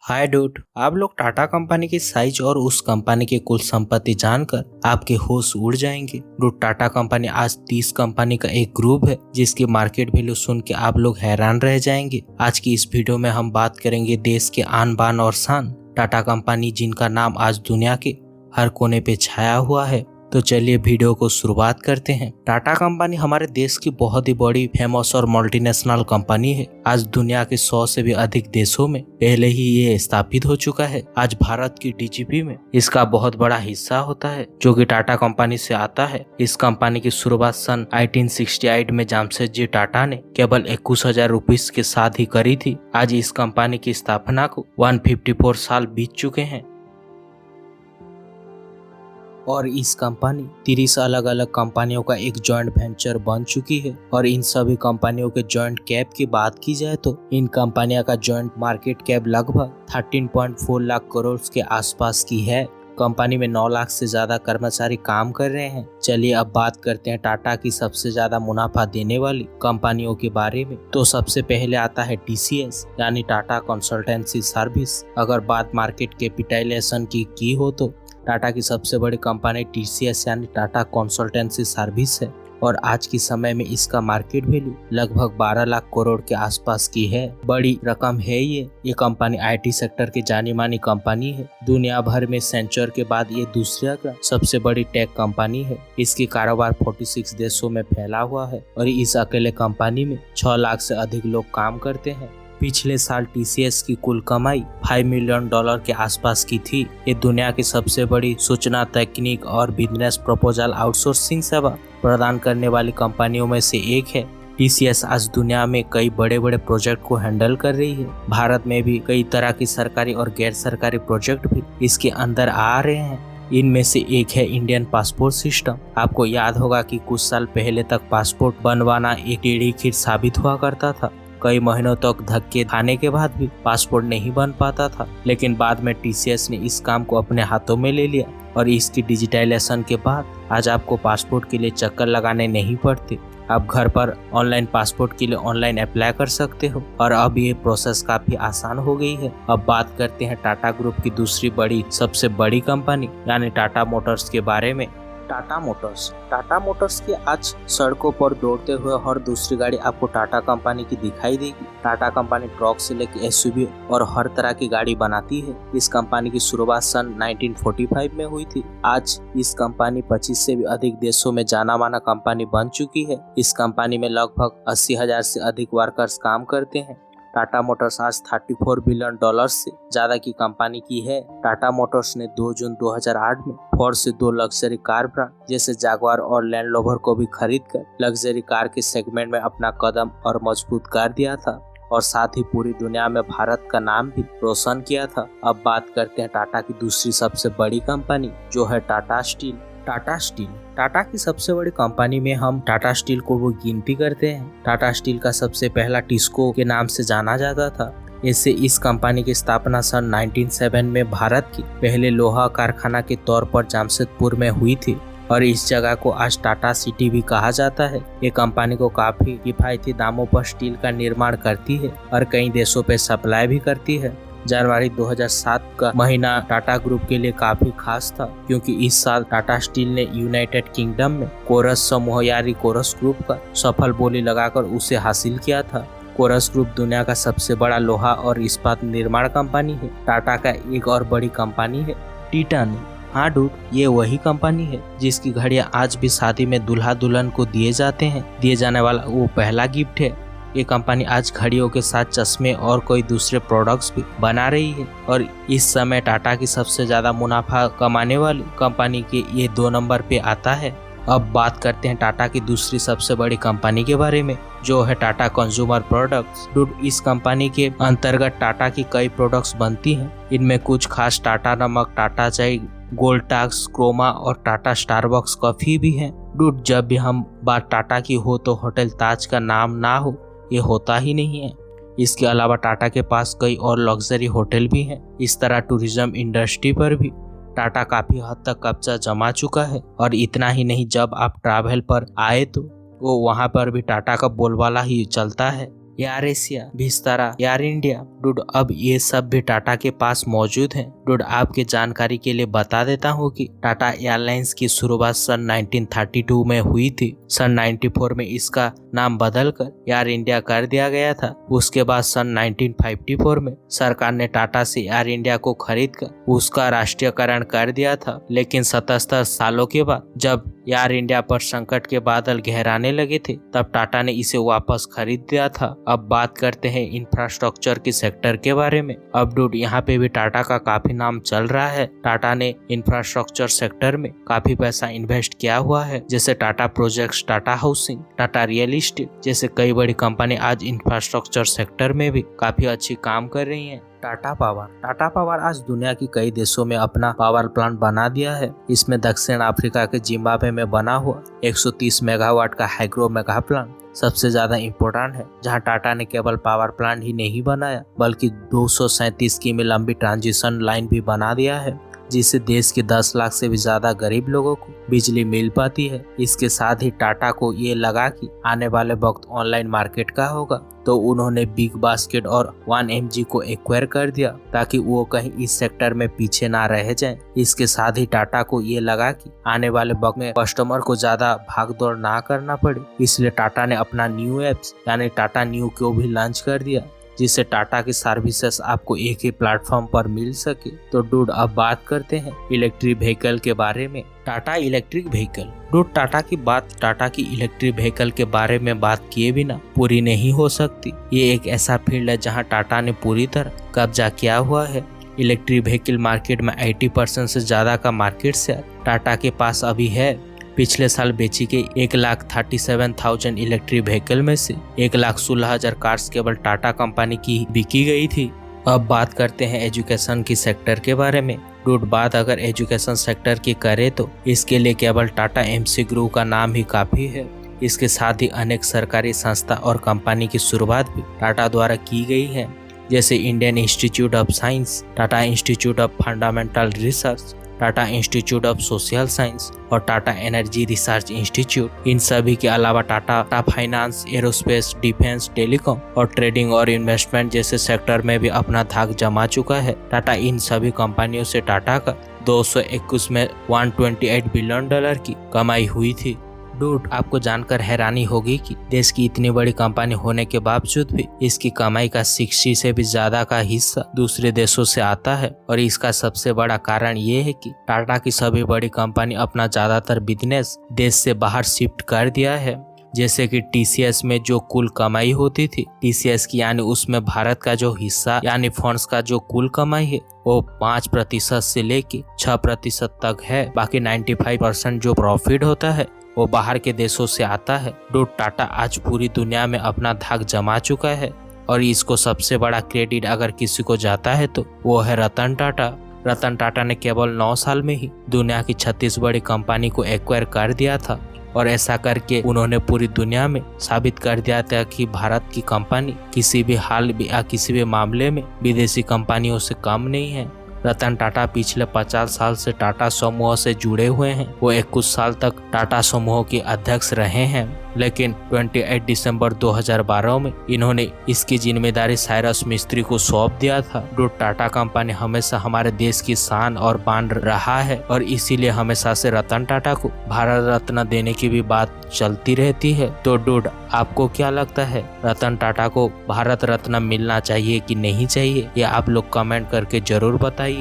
हाय dude, आप लोग Tata company की साइज और उस कंपनी की कुल संपत्ति जानकर आपके होश उड़ जाएंगे। डूड, टाटा कंपनी आज 30 कंपनी का एक ग्रुप है जिसकी मार्केट वैल्यू सुन के आप लोग हैरान रह जाएंगे। आज की इस वीडियो में हम बात करेंगे देश के आन बान और शान टाटा कंपनी, जिनका नाम आज दुनिया के हर कोने पे छाया हुआ है। तो चलिए वीडियो को शुरुआत करते हैं। टाटा कंपनी हमारे देश की बहुत ही बड़ी, फेमस और मल्टीनेशनल कंपनी है। आज दुनिया के 100 से भी अधिक देशों में पहले ही ये स्थापित हो चुका है। आज भारत की डीजीपी में इसका बहुत बड़ा हिस्सा होता है, जो कि टाटा कंपनी से आता है। इस कंपनी की शुरुआत सन 1868 में जमशेदजी टाटा ने केवल 21,000 रुपीस के साथ ही करी थी। आज इस कंपनी की स्थापना को 154 साल बीत चुके हैं और इस कंपनी 30 अलग अलग कंपनियों का एक जॉइंट वेंचर बन चुकी है। और इन सभी कंपनियों के जॉइंट कैप की बात की जाए तो इन कंपनियों का जॉइंट मार्केट कैप लगभग 13.4 लाख करोड़ के आसपास की है। कंपनी में 9 लाख से ज्यादा कर्मचारी काम कर रहे हैं। चलिए अब बात करते हैं टाटा की सबसे ज्यादा मुनाफा देने वाली कंपनियों के बारे में। तो सबसे पहले आता है TCS यानी टाटा कंसल्टेंसी सर्विस। अगर बात मार्केट कैपिटलाइजेशन की हो तो टाटा की सबसे बड़ी कंपनी TCS यानी टाटा कंसल्टेंसी सर्विस है और आज के समय में इसका मार्केट वैल्यू लगभग 12 लाख करोड़ के आसपास की है। बड़ी रकम है ये कंपनी IT सेक्टर की जानी मानी कंपनी है। दुनिया भर में सेंचर के बाद ये दूसरा सबसे बड़ी टेक कंपनी है। इसकी कारोबार 46 देशों में फैला हुआ है और इस अकेले कंपनी में 6 लाख से अधिक लोग काम करते हैं। पिछले साल TCS की कुल कमाई $5 मिलियन के आसपास की थी। ये दुनिया की सबसे बड़ी सूचना तकनीक और बिजनेस प्रपोजल आउटसोर्सिंग सेवा प्रदान करने वाली कंपनियों में से एक है। TCS आज दुनिया में कई बड़े बड़े प्रोजेक्ट को हैंडल कर रही है। भारत में भी कई तरह की सरकारी और गैर सरकारी प्रोजेक्ट भी इसके अंदर आ रहे हैं। इनमें से एक है इंडियन पासपोर्ट सिस्टम। आपको याद होगा कि कुछ साल पहले तक पासपोर्ट बनवाना एक टेढ़ी खीर साबित हुआ करता था। कई महीनों तक धक्के खाने के बाद भी पासपोर्ट नहीं बन पाता था, लेकिन बाद में TCS ने इस काम को अपने हाथों में ले लिया और इसकी डिजिटलाइजेशन के बाद आज आपको पासपोर्ट के लिए चक्कर लगाने नहीं पड़ते। आप घर पर ऑनलाइन पासपोर्ट के लिए ऑनलाइन अप्लाई कर सकते हो और अब ये प्रोसेस काफी आसान हो गई है। अब बात करते हैं टाटा ग्रुप की दूसरी बड़ी, सबसे बड़ी कंपनी यानी टाटा मोटर्स के बारे में। टाटा मोटर्स की आज सड़कों पर दौड़ते हुए हर दूसरी गाड़ी आपको टाटा कंपनी की दिखाई देगी। टाटा कंपनी ट्रक से लेकर SUV और हर तरह की गाड़ी बनाती है। इस कंपनी की शुरुआत सन 1945 में हुई थी। आज इस कंपनी 25 से भी अधिक देशों में जाना माना कंपनी बन चुकी है। इस कंपनी में लगभग 80,000 से अधिक वर्कर्स काम करते हैं। टाटा मोटर्स आज $34 बिलियन से ज्यादा की कंपनी की है। टाटा मोटर्स ने 2 जून 2008 में फोर्ड से 2 लग्जरी कार ब्रांड जैसे जागवार और लैंड रोवर को भी खरीदकर लग्जरी कार के सेगमेंट में अपना कदम और मजबूत कर दिया था और साथ ही पूरी दुनिया में भारत का नाम भी रोशन किया था। अब बात करते हैं टाटा की दूसरी सबसे बड़ी कंपनी, जो है टाटा स्टील। टाटा की सबसे बड़ी कंपनी में हम टाटा स्टील को वो गिनती करते हैं। टाटा स्टील का सबसे पहला टिस्को के नाम से जाना जाता था। इससे इस कंपनी की स्थापना सन 1907 में भारत की पहले लोहा कारखाना के तौर पर जमशेदपुर में हुई थी और इस जगह को आज टाटा सिटी भी कहा जाता है। ये कंपनी को काफी किफायती दामों पर स्टील का निर्माण करती है और कई देशों पे सप्लाई भी करती है। जनवरी 2007 का महीना टाटा ग्रुप के लिए काफी खास था, क्योंकि इस साल टाटा स्टील ने यूनाइटेड किंगडम में कोरस समूह यानी कोरस ग्रुप का सफल बोली लगाकर उसे हासिल किया था। कोरस ग्रुप दुनिया का सबसे बड़ा लोहा और इस्पात निर्माण कंपनी है। टाटा का एक और बड़ी कंपनी है टिटान। हाँ डूड, ये वही कंपनी है जिसकी घड़ियां आज भी शादी में दूल्हा दुल्हन को दिए जाने वाला वो पहला गिफ्ट है। ये कंपनी आज घड़ियों के साथ चश्मे और कोई दूसरे प्रोडक्ट्स भी बना रही है और इस समय टाटा की सबसे ज्यादा मुनाफा कमाने वाली कंपनी के ये 2 नंबर पे आता है। अब बात करते हैं टाटा की दूसरी सबसे बड़ी कंपनी के बारे में, जो है टाटा कंज्यूमर प्रोडक्ट्स। डूड, इस कंपनी के अंतर्गत टाटा की कई प्रोडक्ट्स बनती हैं। इनमें कुछ खास टाटा नमक, टाटा चाय, गोल्टाक्स, क्रोमा और टाटा स्टारबक्स कॉफी भी हैं। डूड, जब भी हम बात टाटा की हो तो होटल ताज का नाम ना हो ये होता ही नहीं है। इसके अलावा टाटा के पास कई और लग्जरी होटल भी हैं। इस तरह टूरिज्म इंडस्ट्री पर भी टाटा काफी हद तक कब्जा जमा चुका है और इतना ही नहीं, जब आप ट्रैवल पर आए तो वो वहाँ पर भी टाटा का बोलबाला ही चलता है। Air Asia, Vistara, air India. Dude अब ये सब भी टाटा के पास मौजूद हैं। डूड आपके जानकारी के लिए बता देता हूँ कि टाटा एयरलाइंस की शुरुआत सन 1932 में हुई थी। सन 94 में इसका नाम बदलकर एयर इंडिया कर दिया गया था। उसके बाद सन 1954 में सरकार ने टाटा से एयर इंडिया को खरीदकर उसका राष्ट्रीयकरण कर दिया था। लेकिन 77 सालों के बाद जब एयर इंडिया पर संकट के बादल गहराने लगे थे, तब टाटा ने इसे वापस खरीद दिया था। अब बात करते हैं इंफ्रास्ट्रक्चर के सेक्टर के बारे में। अब डूड यहाँ पे भी टाटा का काफी नाम चल रहा है। टाटा ने इंफ्रास्ट्रक्चर सेक्टर में काफी पैसा इन्वेस्ट किया हुआ है, जैसे Tata projects, Tata housing, Tata real estate जैसे कई बड़ी कंपनी आज इंफ्रास्ट्रक्चर सेक्टर में भी काफी अच्छी काम कर रही है। टाटा पावर आज दुनिया की कई देशों में अपना पावर प्लांट बना दिया है। इसमें दक्षिण अफ्रीका के जिम्बाब्वे में बना हुआ 130 मेगावाट का हाइड्रो मेगा प्लांट सबसे ज्यादा इम्पोर्टेंट है, जहां टाटा ने केवल पावर प्लांट ही नहीं बनाया बल्कि 237 किमी लंबी ट्रांजिशन लाइन भी बना दिया है, जिससे देश के 10 लाख से भी ज्यादा गरीब लोगों को बिजली मिल पाती है। इसके साथ ही टाटा को ये लगा कि आने वाले वक्त ऑनलाइन मार्केट का होगा, तो उन्होंने बिग बास्केट और 1mg को एक्वायर कर दिया ताकि वो कहीं इस सेक्टर में पीछे ना रह जाएं। इसके साथ ही टाटा को ये लगा कि आने वाले वक्त में कस्टमर को ज्यादा भाग दौड़ ना करना पड़े, इसलिए टाटा ने अपना न्यू एप्स यानी टाटा न्यू को भी लॉन्च कर दिया, जिससे टाटा की सर्विसेज आपको एक ही प्लेटफॉर्म पर मिल सके। तो डूड अब बात करते हैं इलेक्ट्रिक व्हीकल के बारे में। Tata electric vehicle. Dude Tata की इलेक्ट्रिक व्हीकल के बारे में बात किए बिना पूरी नहीं हो सकती। ये एक ऐसा फील्ड है जहां टाटा ने पूरी तरह कब्जा किया हुआ है। इलेक्ट्रिक व्हीकल मार्केट में 80% से ज्यादा का मार्केट शेयर टाटा के पास अभी है। पिछले साल बेची गई 1,37,000 इलेक्ट्रिक व्हीकल में से 1,16,000 कार्स केवल टाटा कंपनी की बिकी गई थी। अब बात करते हैं एजुकेशन की सेक्टर के बारे में। डूड बात अगर एजुकेशन सेक्टर की करे तो इसके लिए केवल टाटा एमसी ग्रुप का नाम ही काफी है। इसके साथ ही अनेक सरकारी संस्था और कंपनी की शुरुआत भी टाटा द्वारा की गई है, जैसे Indian institute of science, Tata institute of fundamental research, Tata institute of social science और टाटा एनर्जी रिसर्च इंस्टीट्यूट। इन सभी के अलावा Tata finance, aerospace, defence, telecom और ट्रेडिंग और इन्वेस्टमेंट जैसे सेक्टर में भी अपना धाक जमा चुका है। टाटा इन सभी कंपनियों से टाटा का 2021 में $128 बिलियन की कमाई हुई थी। डूड आपको जानकर हैरानी होगी कि देश की इतनी बड़ी कंपनी होने के बावजूद भी इसकी कमाई का 60 से भी ज्यादा का हिस्सा दूसरे देशों से आता है। और इसका सबसे बड़ा कारण ये है कि टाटा की सभी बड़ी कंपनी अपना ज्यादातर बिजनेस देश से बाहर शिफ्ट कर दिया है। जैसे कि टीसीएस में जो कुल कमाई होती थी, टीसीएस की यानी उसमें भारत का जो हिस्सा यानी फंड्स का जो कुल कमाई है वो 5% से लेके 6% तक है। बाकी 95% जो प्रॉफिट होता है वो बाहर के देशों से आता है। डूड टाटा आज पूरी दुनिया में अपना धाक जमा चुका है और इसको सबसे बड़ा क्रेडिट अगर किसी को जाता है तो वो है रतन टाटा। रतन टाटा ने केवल 9 साल में ही दुनिया की 36 बड़ी कंपनी को एक्वायर कर दिया था और ऐसा करके उन्होंने पूरी दुनिया में साबित कर दिया था कि भारत की कंपनी किसी भी हाल या किसी भी मामले में विदेशी कंपनियों से कम नहीं है। रतन टाटा पिछले 50 साल से टाटा समूह से जुड़े हुए हैं। वो 21 साल तक टाटा समूह के अध्यक्ष रहे हैं, लेकिन 28 दिसंबर 2012 में इन्होंने इसकी जिम्मेदारी साइरस मिस्त्री को सौंप दिया था। डूड टाटा कंपनी हमेशा हमारे देश की शान और बान रहा है और इसीलिए हमेशा से रतन टाटा को भारत रत्न देने की भी बात चलती रहती है। तो डूड आपको क्या लगता है, रतन टाटा को भारत रत्न मिलना चाहिए कि नहीं चाहिए, ये आप लोग कमेंट करके जरूर बताइए।